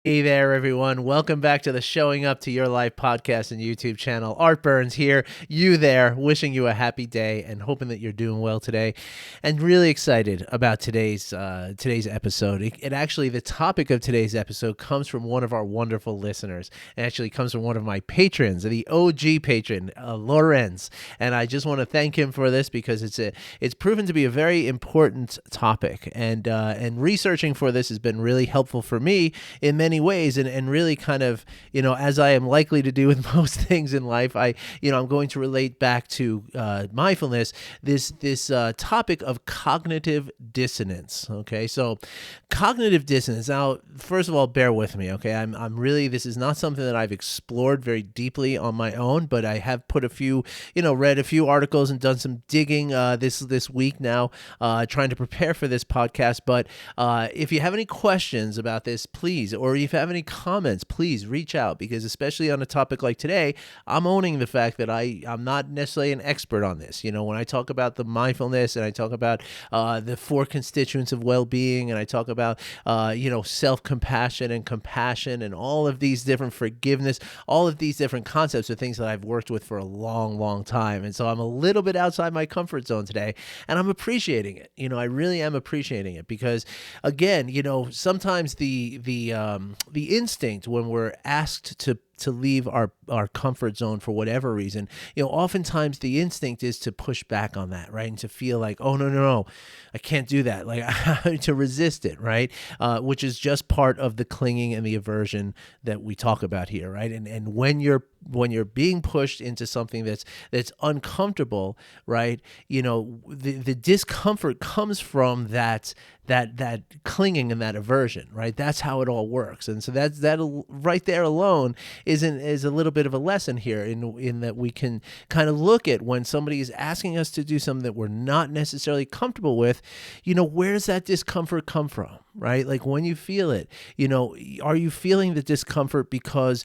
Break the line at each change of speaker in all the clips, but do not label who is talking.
Hey there, everyone. Welcome back to the Showing Up to Your Life podcast and YouTube channel. Art Burns here, you there, wishing you a happy day and hoping that you're doing well today. And really excited about today's episode. It actually, the topic of today's episode comes from one of our wonderful listeners. It actually comes from one of my patrons, the OG patron, Lorenz. And I just want to thank him for this because it's proven to be a very important topic. And researching for this has been really helpful for me in many ways, and really kind of, as I am likely to do with most things in life, I'm going to relate back to mindfulness, this topic of cognitive dissonance. Okay, so cognitive dissonance. Now, first of all, bear with me. Okay, I'm really, this is not something that I've explored very deeply on my own, but I have put read a few articles and done some digging this week now, trying to prepare for this podcast. But if you have any questions about this, please, or if you have any comments, please reach out, because especially on a topic like today, I'm owning the fact that I'm not necessarily an expert on this. When I talk about the mindfulness and I talk about the four constituents of well-being, and I talk about, self-compassion and compassion and all of these different forgiveness, all of these different concepts are things that I've worked with for a long, long time. And so I'm a little bit outside my comfort zone today, and I'm appreciating it. I really am appreciating it because, again, sometimes the instinct when we're asked to leave our comfort zone for whatever reason, oftentimes the instinct is to push back on that, right? And to feel like, oh, no, I can't do that. Like, to resist it, right? Which is just part of the clinging and the aversion that we talk about here, right? And when you're being pushed into something that's uncomfortable, right? The discomfort comes from that clinging and that aversion, right? That's how it all works. And so that right there alone is a little bit of a lesson here in that we can kind of look at when somebody is asking us to do something that we're not necessarily comfortable with, where does that discomfort come from, right? Like, when you feel it, are you feeling the discomfort because,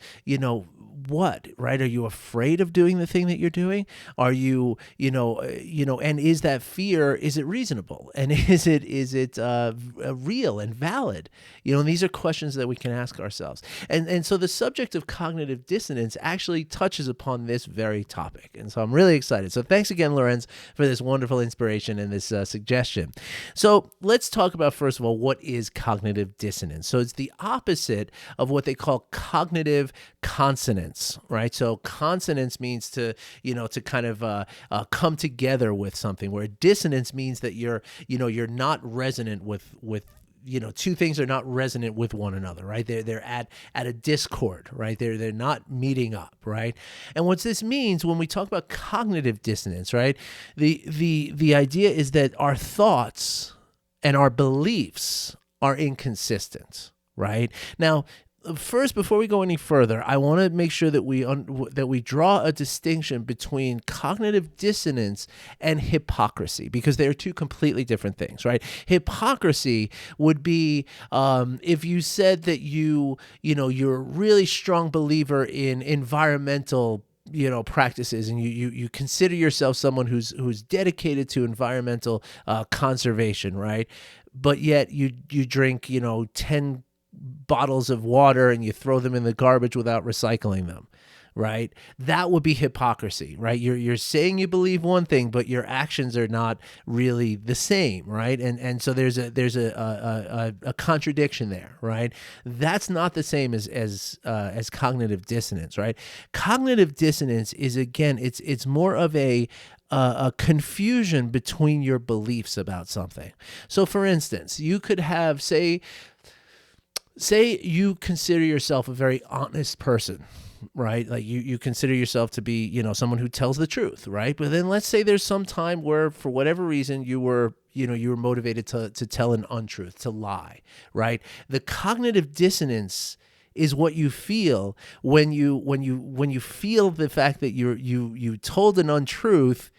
what, right? Are you afraid of doing the thing that you're doing? Are you, and is that fear, is it reasonable? And is it real and valid? And these are questions that we can ask ourselves. And so the subject of cognitive dissonance actually touches upon this very topic. And so I'm really excited. So thanks again, Lorenz, for this wonderful inspiration and this suggestion. So let's talk about, first of all, what is cognitive dissonance? So it's the opposite of what they call cognitive consonance, right? So consonance means to kind of come together with something, where dissonance means that you're not resonant with two things are not resonant with one another, right? They're at a discord, right? They're not meeting up, right? And what this means when we talk about cognitive dissonance, right? The idea is that our thoughts and our beliefs are inconsistent, right? Now, first, before we go any further, I want to make sure that we draw a distinction between cognitive dissonance and hypocrisy, because they are two completely different things, right? Hypocrisy would be if you said that you're a really strong believer in environmental practices, and you consider yourself someone who's dedicated to environmental conservation, right? But yet you drink 10 bottles of water and you throw them in the garbage without recycling them, right? That would be hypocrisy, right? You're saying you believe one thing, but your actions are not really the same, right? And so there's a contradiction there, right? That's not the same as cognitive dissonance, right? Cognitive dissonance is, again, it's more of a confusion between your beliefs about something. So, for instance, you could have, say you consider yourself a very honest person, right? Like you consider yourself to be, someone who tells the truth, right? But then let's say there's some time where, for whatever reason, you were motivated to tell an untruth, to lie, right? The cognitive dissonance is what you feel when you feel the fact that you told an untruth,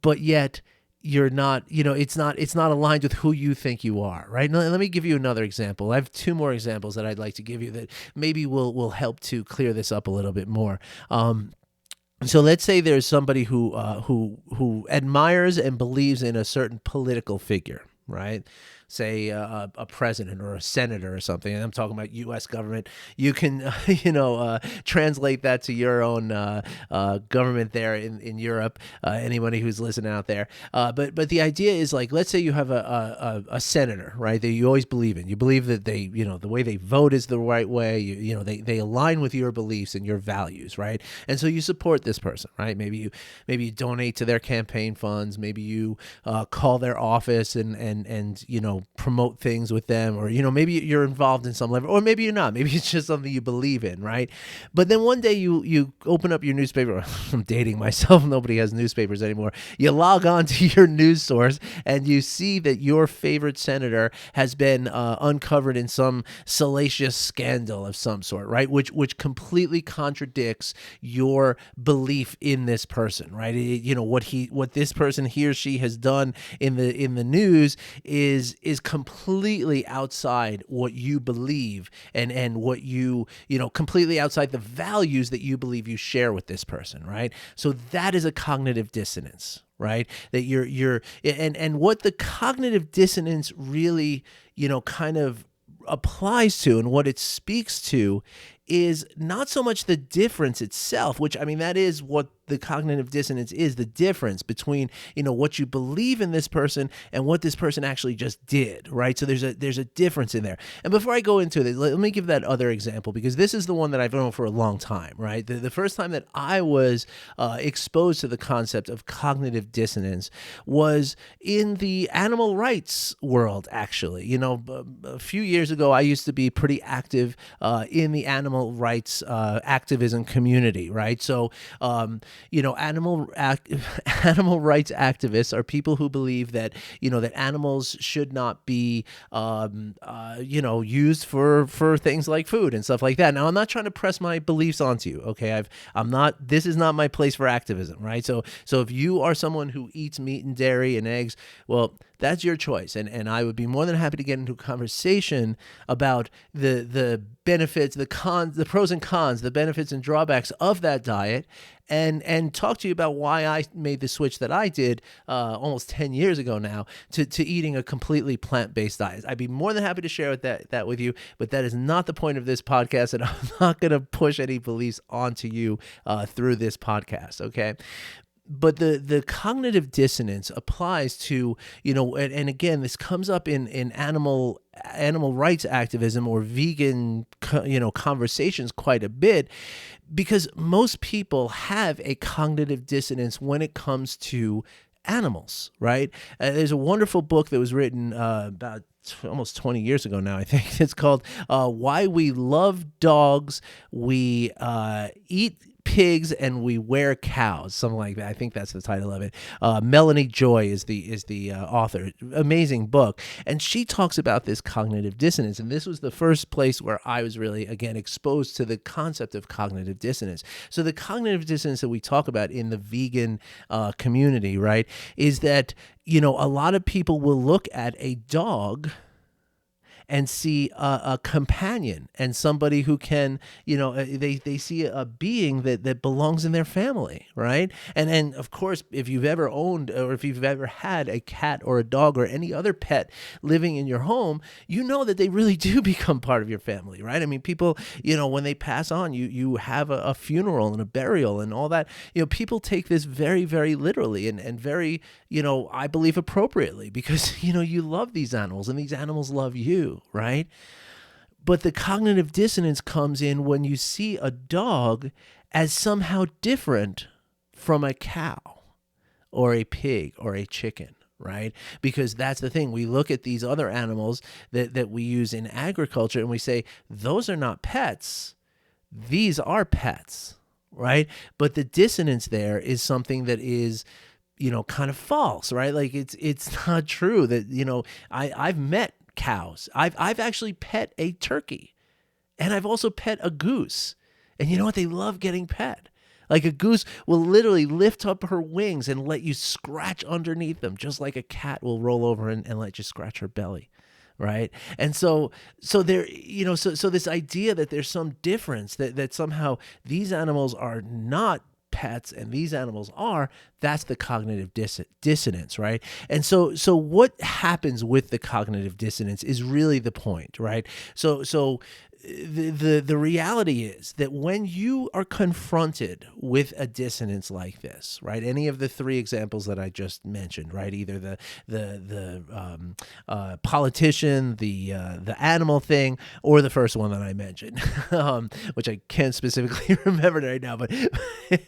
but yet you're not, it's not aligned with who you think you are, right? Now, let me give you another example. I have two more examples that I'd like to give you that maybe will help to clear this up a little bit more. So let's say there's somebody who admires and believes in a certain political figure, right? say a president or a senator or something, and I'm talking about U.S. government, you can translate that to your own government there in Europe. Anybody who's listening out there, but the idea is like, let's say you have a senator, right, that you always believe in. You believe that they, the way they vote is the right way. They align with your beliefs and your values, right? And so you support this person, right? Maybe you donate to their campaign funds. Maybe you call their office and promote things with them, or maybe you're involved in some level, or maybe you're not. Maybe it's just something you believe in, right? But then one day you open up your newspaper. I'm dating myself. Nobody has newspapers anymore. You log on to your news source and you see that your favorite senator has been uncovered in some salacious scandal of some sort, right? Which completely contradicts your belief in this person, right? What this person, he or she, has done in the news is completely outside what you believe and what you completely outside the values that you believe you share with this person, right? So that is a cognitive dissonance, right? That you're and what the cognitive dissonance really, kind of applies to, and what it speaks to, is not so much the difference itself, which, I mean, that is what the cognitive dissonance is, the difference between, what you believe in this person and what this person actually just did, right? So there's a difference in there. And before I go into it, let me give that other example, because this is the one that I've known for a long time, right? The first time that I was exposed to the concept of cognitive dissonance was in the animal rights world, actually. A few years ago, I used to be pretty active in the animal rights activism community, right? So, animal rights activists are people who believe that, that animals should not be, used for things like food and stuff like that. Now, I'm not trying to press my beliefs onto you, okay? This is not my place for activism, right? So if you are someone who eats meat and dairy and eggs, well, that's your choice. And I would be more than happy to get into a conversation about the benefits, the cons, the pros and cons, the benefits and drawbacks of that diet, and talk to you about why I made the switch that I did almost 10 years ago now to eating a completely plant-based diet. I'd be more than happy to share that with you, but that is not the point of this podcast, and I'm not going to push any beliefs onto you through this podcast, okay? But the cognitive dissonance applies to, and again, this comes up in animal rights activism or vegan, conversations quite a bit, because most people have a cognitive dissonance when it comes to animals, right? There's a wonderful book that was written about almost 20 years ago now, I think. It's called Why We Love Dogs, We Eat Pigs, and We Wear Cows, something like that. I think that's the title of it. Melanie Joy is the author. Amazing book, and she talks about this cognitive dissonance. And this was the first place where I was really, again, exposed to the concept of cognitive dissonance. So the cognitive dissonance that we talk about in the vegan community, right, is that a lot of people will look at a dog and see a companion and somebody who can, they see a being that belongs in their family, right? And of course, if you've ever owned or if you've ever had a cat or a dog or any other pet living in your home, that they really do become part of your family, right? I mean, people, when they pass on, you have a funeral and a burial and all that. People take this very, very literally and very, I believe appropriately, because, you love these animals and these animals love you, right? But the cognitive dissonance comes in when you see a dog as somehow different from a cow or a pig or a chicken, right? Because that's the thing. We look at these other animals that we use in agriculture and we say, those are not pets. These are pets, right? But the dissonance there is something that is, kind of false, right? Like it's not true that, I've met cows. I've actually pet a turkey, and I've also pet a goose. And you know what? They love getting pet. Like a goose will literally lift up her wings and let you scratch underneath them, just like a cat will roll over and let you scratch her belly, right? And so there, so this idea that there's some difference, that somehow these animals are not pets, and these animals are, that's the cognitive dissonance, right? And so what happens with the cognitive dissonance is really the point, right? So the reality is that when you are confronted with a dissonance like this, right? Any of the three examples that I just mentioned, right? Either the politician, the animal thing, or the first one that I mentioned, which I can't specifically remember right now. But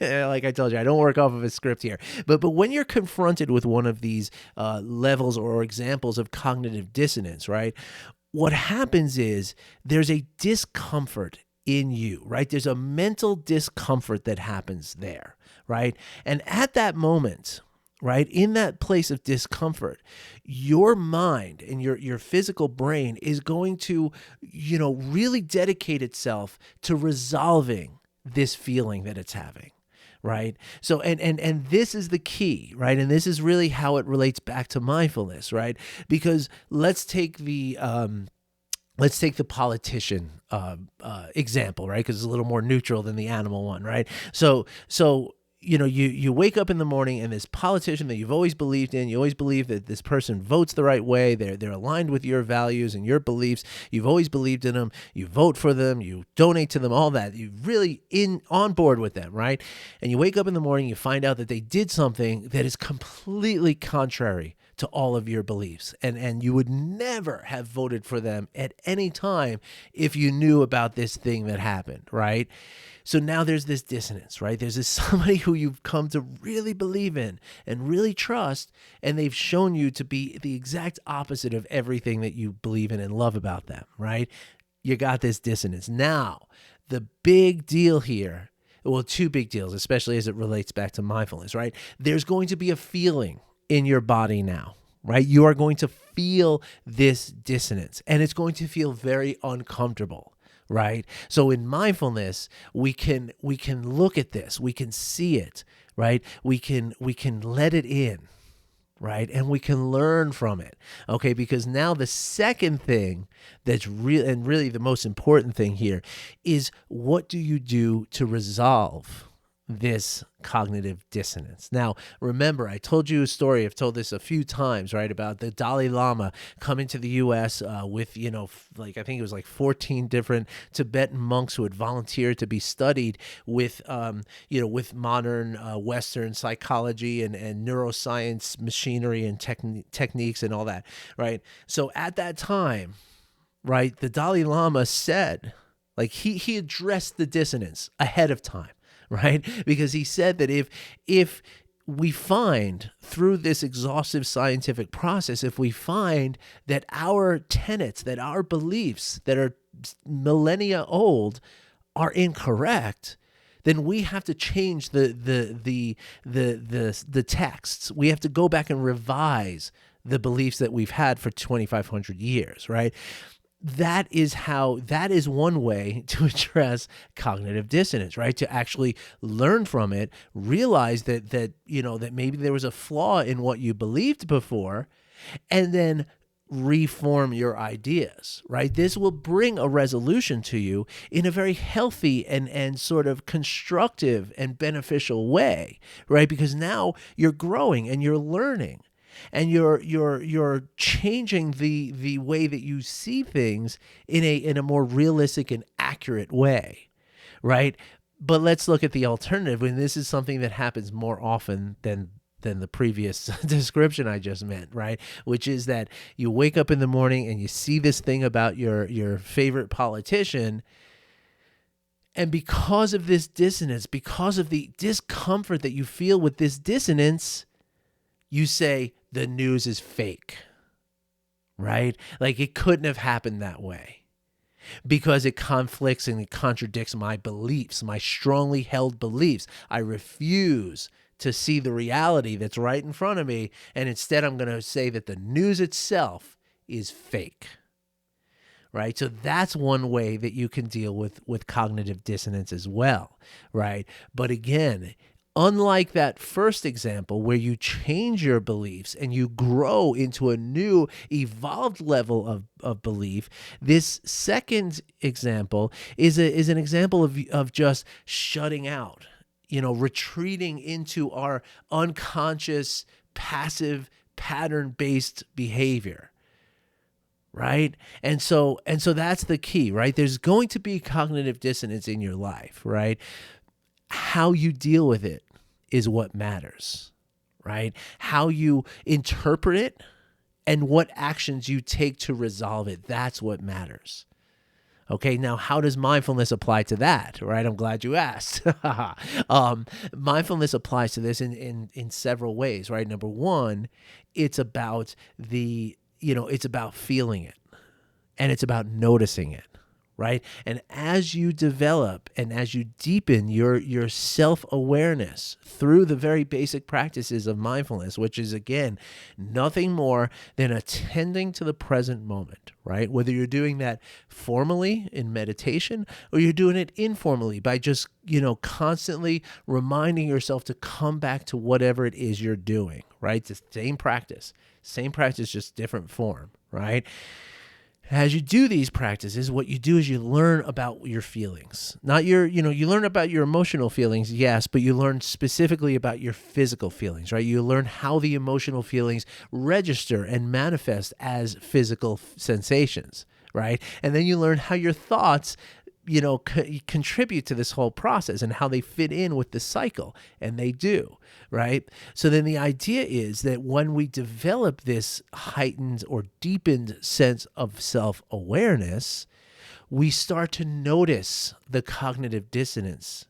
like I told you, I don't work off of a script here. But when you're confronted with one of these levels or examples of cognitive dissonance, right? What happens is there's a discomfort in you, right? There's a mental discomfort that happens there, right? And at that moment, right, in that place of discomfort, your mind and your physical brain is going to, really dedicate itself to resolving this feeling that it's having. Right. So, and this is the key, right? And this is really how it relates back to mindfulness, right? Because let's take the politician example, right? Because it's a little more neutral than the animal one, right? So you wake up in the morning and this politician that you've always believed in, you always believe that this person votes the right way, they're aligned with your values and your beliefs, you've always believed in them, you vote for them, you donate to them, all that, you're really on board with them, right? And you wake up in the morning, you find out that they did something that is completely contrary to all of your beliefs. And you would never have voted for them at any time if you knew about this thing that happened, right? So now there's this dissonance, right? There's this somebody who you've come to really believe in and really trust, and they've shown you to be the exact opposite of everything that you believe in and love about them, right? You got this dissonance. Now, the big deal here, well, two big deals, especially as it relates back to mindfulness, right? There's going to be a feeling in your body now, right? You are going to feel this dissonance, and it's going to feel very uncomfortable, right? So in mindfulness, we can look at this, we can see it, right? We can let it in, right? And we can learn from it, okay? Because now the second thing that's real and really the most important thing here is, what do you do to resolve this cognitive dissonance? Now, remember, I told you a story, I've told this a few times, right, about the Dalai Lama coming to the U.S. With, I think it was like 14 different Tibetan monks who had volunteered to be studied with, with modern Western psychology and neuroscience machinery and techniques and all that, right? So at that time, right, the Dalai Lama said, like, he addressed the dissonance ahead of time, right? Because he said that if we find through this exhaustive scientific process, if we find that our tenets, that our beliefs that are millennia old are incorrect, then we have to change the texts. We have to go back and revise the beliefs that we've had for 2,500 years, right? That is one way to address cognitive dissonance, right? To actually learn from it, realize that maybe there was a flaw in what you believed before, and then reform your ideas, right? This will bring a resolution to you in a very healthy and sort of constructive and beneficial way, right? Because now you're growing and you're learning. And you're changing the way that you see things in a more realistic and accurate way, right? But let's look at the alternative, and this is something that happens more often than the previous description I just meant, right? Which is that you wake up in the morning and you see this thing about your favorite politician, and because of this dissonance, because of the discomfort that you feel with this dissonance, you say the news is fake, right? Like, it couldn't have happened that way because it conflicts and it contradicts my beliefs, my strongly held beliefs. I refuse to see the reality that's right in front of me, and instead I'm going to say that the news itself is fake, right? So that's one way that you can deal with cognitive dissonance as well, right? But again, unlike that first example where you change your beliefs and you grow into a new evolved level of belief, this second example is an example of just shutting out, retreating into our unconscious, passive, pattern-based behavior, right? And so that's the key, right? There's going to be cognitive dissonance in your life, right? How you deal with it is what matters, right? How you interpret it and what actions you take to resolve it, that's what matters. Okay, now how does mindfulness apply to that, right? I'm glad you asked. Mindfulness applies to this in several ways, right? Number one, it's about it's about feeling it, and it's about noticing it, right? And as you develop and as you deepen your self-awareness through the very basic practices of mindfulness, which is, again, nothing more than attending to the present moment, right? Whether you're doing that formally in meditation or you're doing it informally by just, constantly reminding yourself to come back to whatever it is you're doing, right? It's the same practice, just different form, right? As you do these practices, what you do is you learn about your feelings. Not you learn about your emotional feelings, yes, but you learn specifically about your physical feelings, right? You learn how the emotional feelings register and manifest as physical sensations, right? And then you learn how your thoughts contribute to this whole process and how they fit in with the cycle, and they do, right? So then the idea is that when we develop this heightened or deepened sense of self-awareness, we start to notice the cognitive dissonance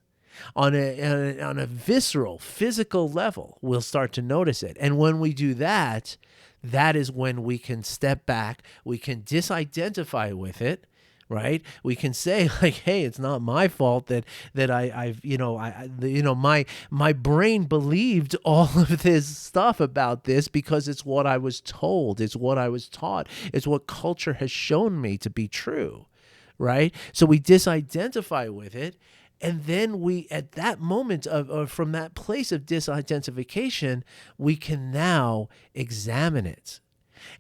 on a visceral, physical level. We'll start to notice it, and when we do that, that is when we can step back, we can disidentify with it. Right? We can say, like, hey, it's not my fault that my brain believed all of this stuff about this because it's what I was told, it's what I was taught, it's what culture has shown me to be true, right? So we disidentify with it, and then we, at that moment or from that place of disidentification, we can now examine it.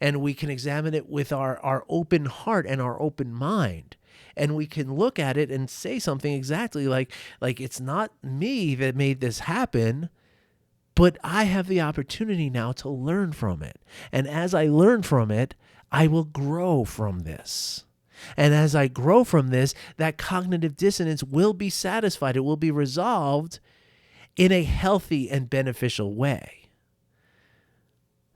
And we can examine it with our open heart and our open mind. And we can look at it and say something exactly like it's not me that made this happen, but I have the opportunity now to learn from it. And as I learn from it, I will grow from this. And as I grow from this, that cognitive dissonance will be satisfied. It will be resolved in a healthy and beneficial way.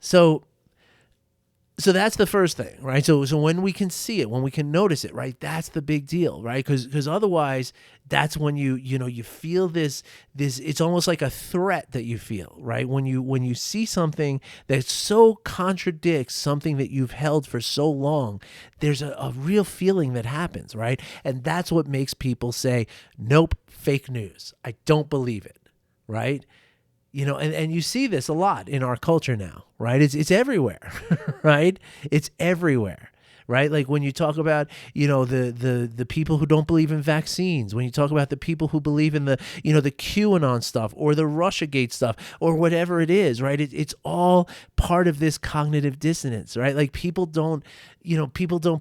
So that's the first thing, right? So when we can see it, when we can notice it, right? That's the big deal, right? Because otherwise, that's when you feel this. It's almost like a threat that you feel, right? When you see something that so contradicts something that you've held for so long, there's a real feeling that happens, right? And that's what makes people say, "Nope, fake news. I don't believe it," right? And you see this a lot in our culture now, right? It's everywhere, right? It's everywhere, right? Like when you talk about, the people who don't believe in vaccines, when you talk about the people who believe in the QAnon stuff or the Russiagate stuff or whatever it is, right? It's all part of this cognitive dissonance, right? Like people don't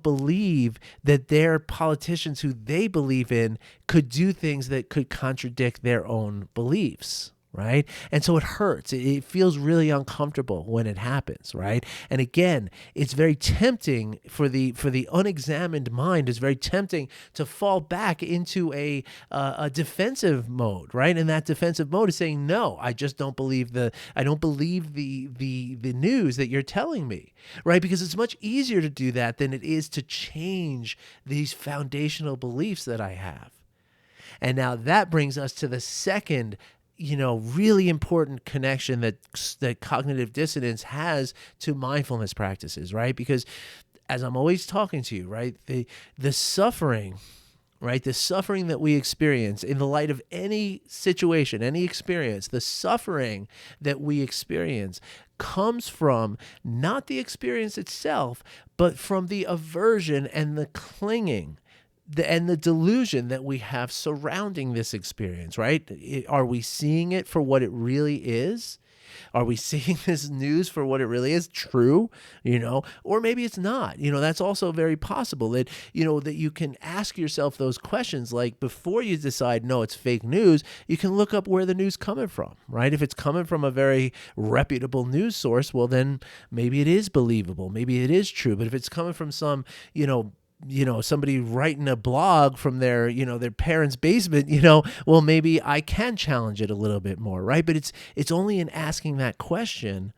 believe that their politicians who they believe in could do things that could contradict their own beliefs. Right? And so it hurts. It feels really uncomfortable when it happens, right? And again, it's very tempting for the unexamined mind. It's very tempting to fall back into a defensive mode, right? And that defensive mode is saying, no, I just don't believe the news that you're telling me, right? Because it's much easier to do that than it is to change these foundational beliefs that I have. And now that brings us to the second really important connection that cognitive dissonance has to mindfulness practices, right? Because as I'm always talking to you, right, the suffering, right, the suffering that we experience in the light of any situation, any experience, the suffering that we experience comes from not the experience itself, but from the aversion and the clinging and the delusion that we have surrounding this experience, right? Are we seeing it for what it really is? Are we seeing this news for what it really is, true, or maybe it's not? That's also very possible that, that you can ask yourself those questions, like before you decide, no, it's fake news, you can look up where the news coming from, right? If it's coming from a very reputable news source, well, then maybe it is believable. Maybe it is true. But if it's coming from some, somebody writing a blog from their, their parents' basement, well, maybe I can challenge it a little bit more, right? But it's only in asking that question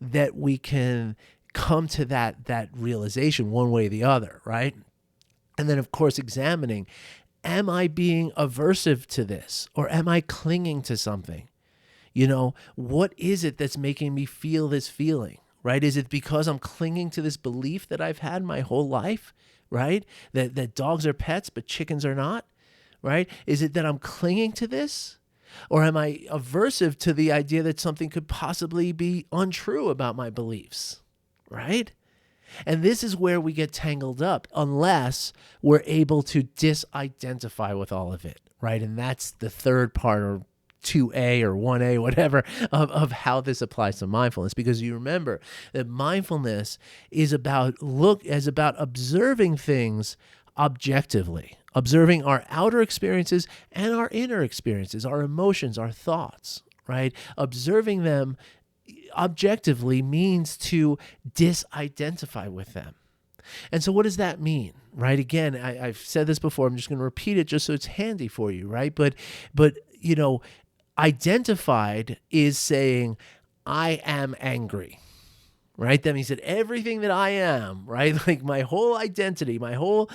that we can come to that realization one way or the other, right? And then, of course, examining, am I being aversive to this, or am I clinging to something? What is it that's making me feel this feeling, right? Is it because I'm clinging to this belief that I've had my whole life? Right? That dogs are pets, but chickens are not, right? Is it that I'm clinging to this? Or am I aversive to the idea that something could possibly be untrue about my beliefs, right? And this is where we get tangled up unless we're able to disidentify with all of it, right? And that's the third part, or 2A or 1A, whatever, of how this applies to mindfulness. Because you remember that mindfulness is about observing things objectively, observing our outer experiences and our inner experiences, our emotions, our thoughts, right? Observing them objectively means to disidentify with them. And so what does that mean, right? Again, I've said this before. I'm just going to repeat it just so it's handy for you, right? But identified is saying, I am angry, right? That means that everything that I am, right? Like my whole identity, my whole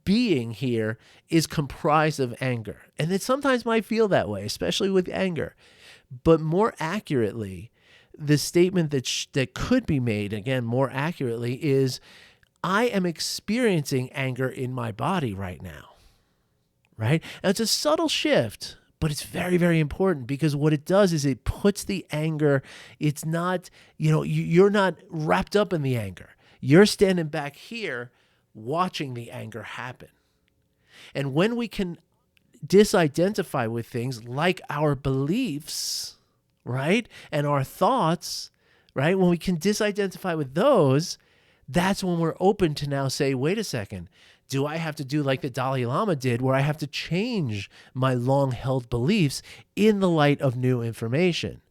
being here is comprised of anger. And it sometimes might feel that way, especially with anger. But more accurately, the statement that could be made, again, more accurately, is I am experiencing anger in my body right now, right? And it's a subtle shift, but it's very, very important, because what it does is it puts the anger, it's not, you're not wrapped up in the anger. You're standing back here watching the anger happen. And when we can disidentify with things like our beliefs, right, and our thoughts, right, when we can disidentify with those, that's when we're open to now say, wait a second, do I have to do like the Dalai Lama did, where I have to change my long-held beliefs in the light of new information,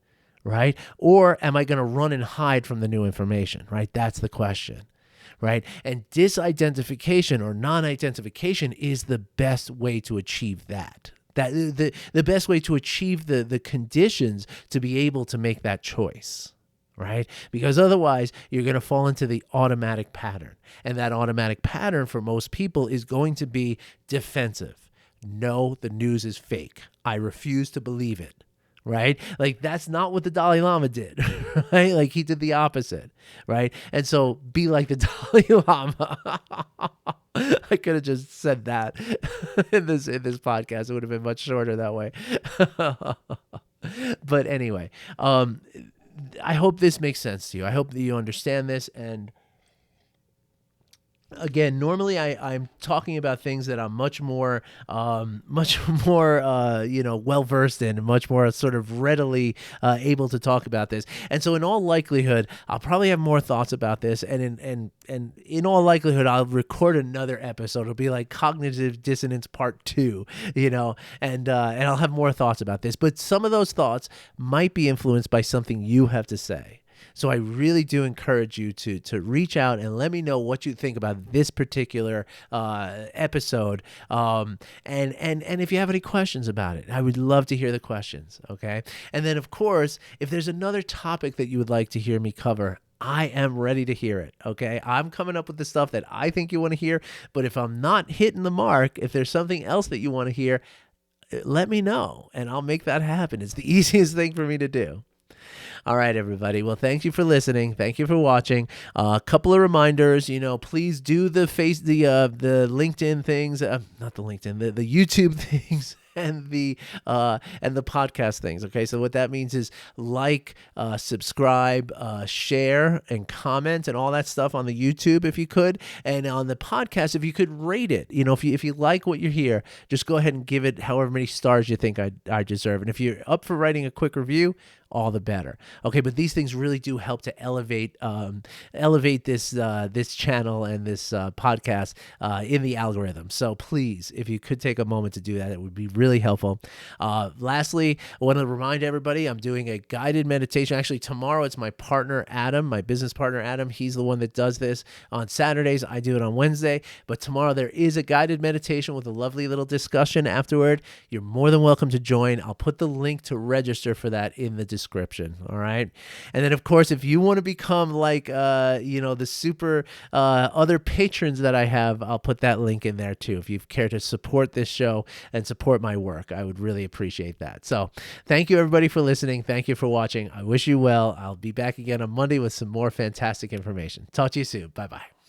right? Or am I going to run and hide from the new information, right? That's the question, right? And disidentification or non-identification is the best way to achieve that. The best way to achieve the conditions to be able to make that choice. Right? Because otherwise you're going to fall into the automatic pattern. And that automatic pattern for most people is going to be defensive. No, the news is fake. I refuse to believe it. Right? Like that's not what the Dalai Lama did. Right? Like he did the opposite. Right? And so be like the Dalai Lama. I could have just said that in this podcast. It would have been much shorter that way. But anyway, I hope this makes sense to you. I hope that you understand this. And again, normally I'm talking about things that I'm much more well-versed in, and much more sort of readily able to talk about this. And so in all likelihood, I'll probably have more thoughts about this. And in all likelihood, I'll record another episode. It'll be like Cognitive Dissonance Part 2, and I'll have more thoughts about this. But some of those thoughts might be influenced by something you have to say. So I really do encourage you to reach out and let me know what you think about this particular episode. And if you have any questions about it, I would love to hear the questions. Okay. And then, of course, if there's another topic that you would like to hear me cover, I am ready to hear it. Okay. I'm coming up with the stuff that I think you want to hear. But if I'm not hitting the mark, if there's something else that you want to hear, let me know and I'll make that happen. It's the easiest thing for me to do. All right, everybody. Well, thank you for listening. Thank you for watching. A couple of reminders, please do the LinkedIn things, not the LinkedIn, the YouTube things and the podcast things. Okay. So what that means is like, subscribe, share and comment and all that stuff on the YouTube, if you could. And on the podcast, if you could rate it, if you like what you hear, just go ahead and give it however many stars you think I deserve. And if you're up for writing a quick review, all the better. Okay, but these things really do help to elevate this channel and this podcast in the algorithm. So please, if you could take a moment to do that, it would be really helpful. Lastly, I want to remind everybody I'm doing a guided meditation. Actually, tomorrow it's my partner Adam, my business partner Adam. He's the one that does this on Saturdays. I do it on Wednesday. But tomorrow there is a guided meditation with a lovely little discussion afterward. You're more than welcome to join. I'll put the link to register for that in the description. All right. And then, of course, if you want to become like, the super other patrons that I have, I'll put that link in there too. If you care to support this show and support my work, I would really appreciate that. So thank you, everybody, for listening. Thank you for watching. I wish you well. I'll be back again on Monday with some more fantastic information. Talk to you soon. Bye-bye.